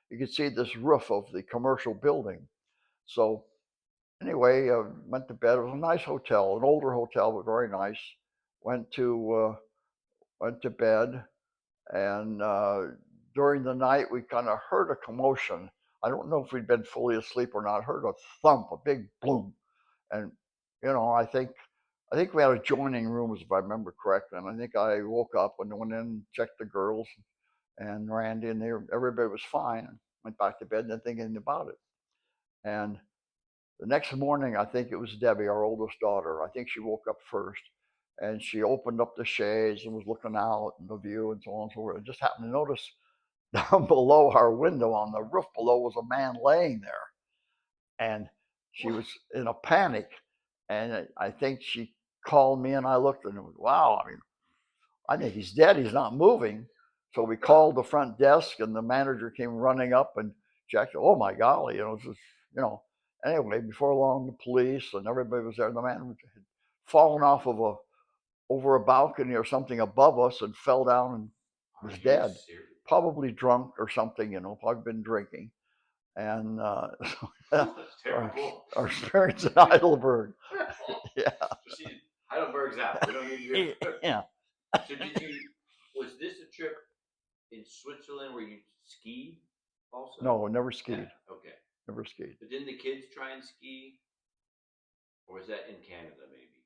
you could see this roof of the commercial building. So anyway, went to bed. It was a nice hotel, an older hotel, but very nice. Went to went to bed, and during the night we kind of heard a commotion. I don't know if we'd been fully asleep or not. Heard a thump, a big boom, and I think we had adjoining rooms if I remember correctly. And I think I woke up and went in, checked the girls, and Randy and everybody was fine. And went back to bed, not thinking about it. And the next morning, I think it was Debbie, our oldest daughter. I think she woke up first, and she opened up the shades and was looking out and the view and so on and so forth. I just happened to notice down below our window on the roof below was a man laying there, and she was in a panic. And I think she called me, and I looked and went, wow. I mean, I think he's dead. He's not moving. So we called the front desk, and the manager came running up and checked. Oh my golly, it's just, you know. Anyway, before long, the police and everybody was there. The man had fallen off of over a balcony or something above us and fell down and was dead. Probably drunk or something, probably been drinking. And our experience in Heidelberg. Yeah. See, Heidelberg's out. We don't need you. Yeah. So was this a trip in Switzerland where you skied also? No, never skied. Yeah. Okay. Never skied. But didn't the kids try and ski? Or was that in Canada maybe?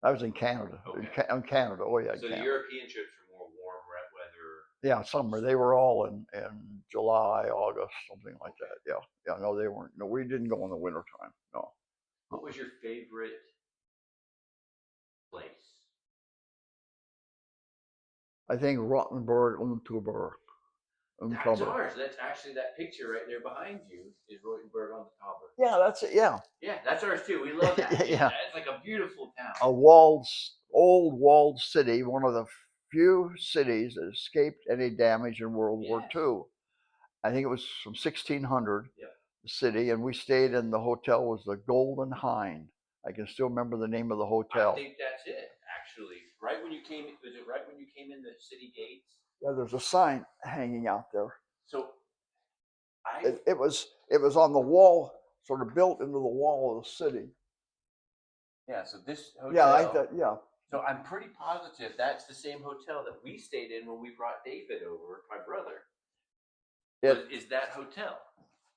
I was in Canada. Okay. In Canada. Oh yeah. So Canada. The European trips are more warm weather. Yeah, summer. They were all in July, August, something like that. Yeah. Yeah. No, they weren't. No, we didn't go in the wintertime. No. What was your favorite place? I think Rottenburg und Tauber. That's ours. That's actually that picture right there behind you is Rottenburg on the Tauber. Yeah, that's it. Yeah. Yeah, that's ours too. We love that. Yeah. It's like a beautiful town. Old walled city, one of the few cities that escaped any damage in World War II. I think it was from 1600. Yep. The city, and we stayed in the hotel was the Golden Hind. I can still remember the name of the hotel. I think that's it, actually. Right when you came, was it right when you came in the city gates? Yeah, there's a sign hanging out there. So, it was on the wall, sort of built into the wall of the city. Yeah. So this hotel. Yeah, I thought. Yeah. So I'm pretty positive that's the same hotel that we stayed in when we brought David over, my brother. Is that hotel?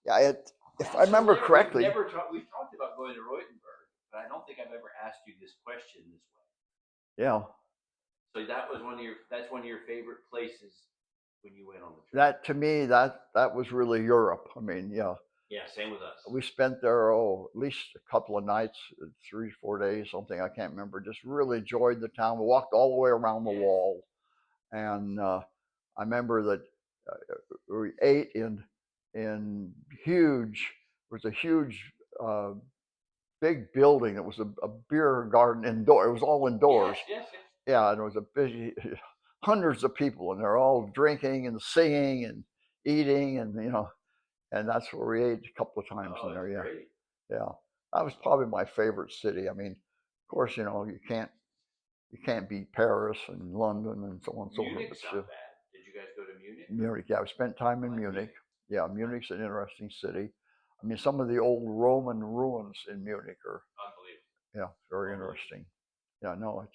Yeah, if I remember correctly. We've talked about going to Rottenburg, but I don't think I've ever asked you this question this way. Yeah. So that's one of your favorite places when you went on the trip. That to me, that was really Europe. I mean, yeah. Yeah, same with us. We spent there at least a couple of nights, 3-4 days, something I can't remember. Just really enjoyed the town. We walked all the way around the wall, and I remember that we ate in huge. There was a huge big building. It was a beer garden indoor. It was all indoors. Yes. Yeah, and it was a busy, hundreds of people, and they're all drinking and singing and eating, and and that's where we ate a couple of times in there. Yeah, great. Yeah, that was probably my favorite city. I mean, of course, you can't beat Paris and London and so on and so forth. Munich's not bad. Did you guys go to Munich? Munich, yeah, we spent time in Munich. Yeah, Munich's an interesting city. I mean, some of the old Roman ruins in Munich are unbelievable. Yeah, very interesting. Yeah, no,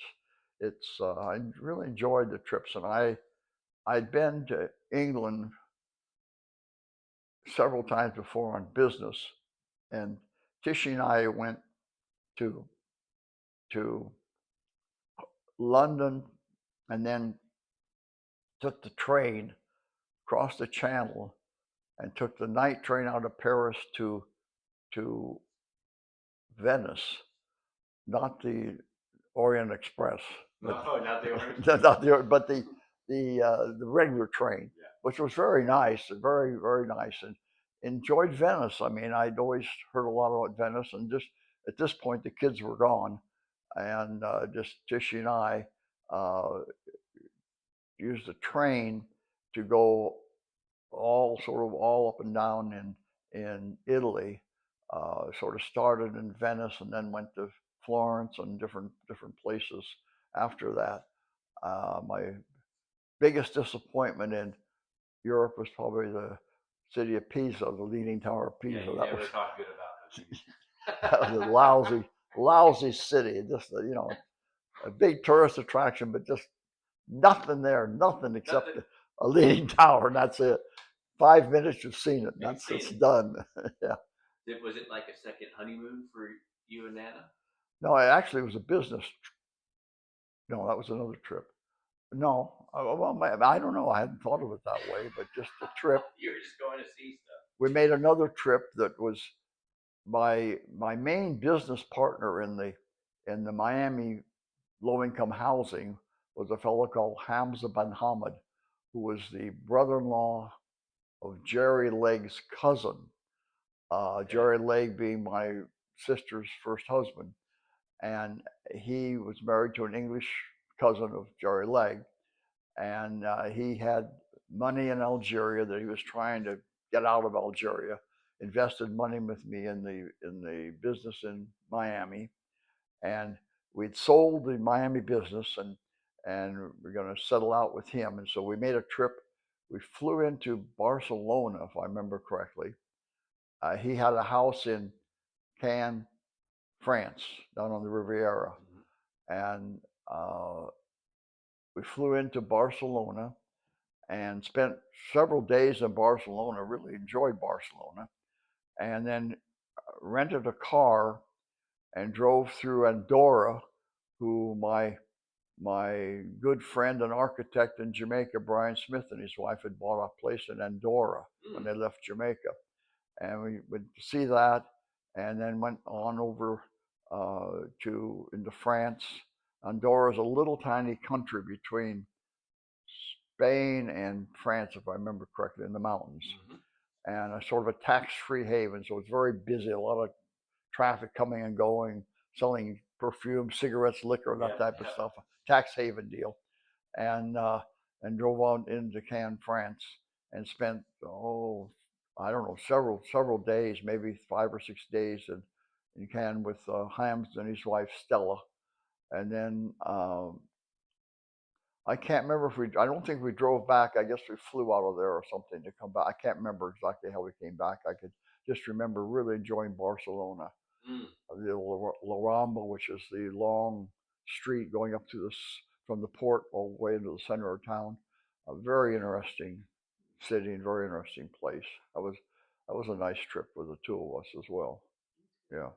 I really enjoyed the trips, and I'd been to England several times before on business, and Tishy and I went to London, and then took the train across the Channel, and took the night train out of Paris to Venice, not the Orient Express. No, not the Orient Express. Not the, but the regular train, which was very nice, very, very nice, and enjoyed Venice. I mean, I'd always heard a lot about Venice, and just at this point, the kids were gone, and just Tishy and I used the train to go all up and down in Italy. Sort of started in Venice and then went to Florence and different places after that. My biggest disappointment in Europe was probably city of Pisa, the Leaning Tower of Yeah, Pisa. you That never was talk good about those that was a lousy city. Just a big tourist attraction, but just nothing there, nothing except Nothing. a Leaning Tower, and that's it. 5 minutes, you've seen it. You've That's seen it's it. done. Yeah. Was it like a second honeymoon for you and Nana? No, it actually was a business. No, that was another trip. No, well, I don't know. I hadn't thought of it that way, but just a trip. You were just going to see stuff. We made another trip that was my main business partner in the Miami low income housing was a fellow called Hamza Ben Hamid, who was the brother-in-law of Jerry Legg's cousin. Okay. Jerry Legg being my sister's first husband, and he was married to an English cousin of Jerry Legg, and he had money in Algeria that he was trying to get out of Algeria. Invested money with me in the business in Miami, and we'd sold the Miami business, and we're going to settle out with him. And so we made a trip. We flew into Barcelona, if I remember correctly. He had a house in Cannes, France, down on the Riviera, and we flew into Barcelona and spent several days in Barcelona. Really enjoyed Barcelona, and then rented a car and drove through Andorra, who my good friend and architect in Jamaica, Brian Smith, and his wife had bought a place in Andorra when they left Jamaica, and we went to see that, and then went on over into France. Andorra is a little tiny country between Spain and France, if I remember correctly, in the mountains, and a sort of a tax-free haven. So it's very busy, a lot of traffic coming and going, selling perfume, cigarettes, liquor, that type of stuff. Tax haven deal, and drove on into Cannes, France, and spent I don't know, several days, maybe 5 or 6 days in Cannes with Hyams and his wife Stella, and then I can't remember if I don't think we drove back. I guess we flew out of there or something to come back. I can't remember exactly how we came back. I could just remember really enjoying Barcelona. The La Rambla, which is the long street going up to from the port all the way into the center of town. A very interesting city and very interesting place. That was a nice trip for the two of us as well. Yeah.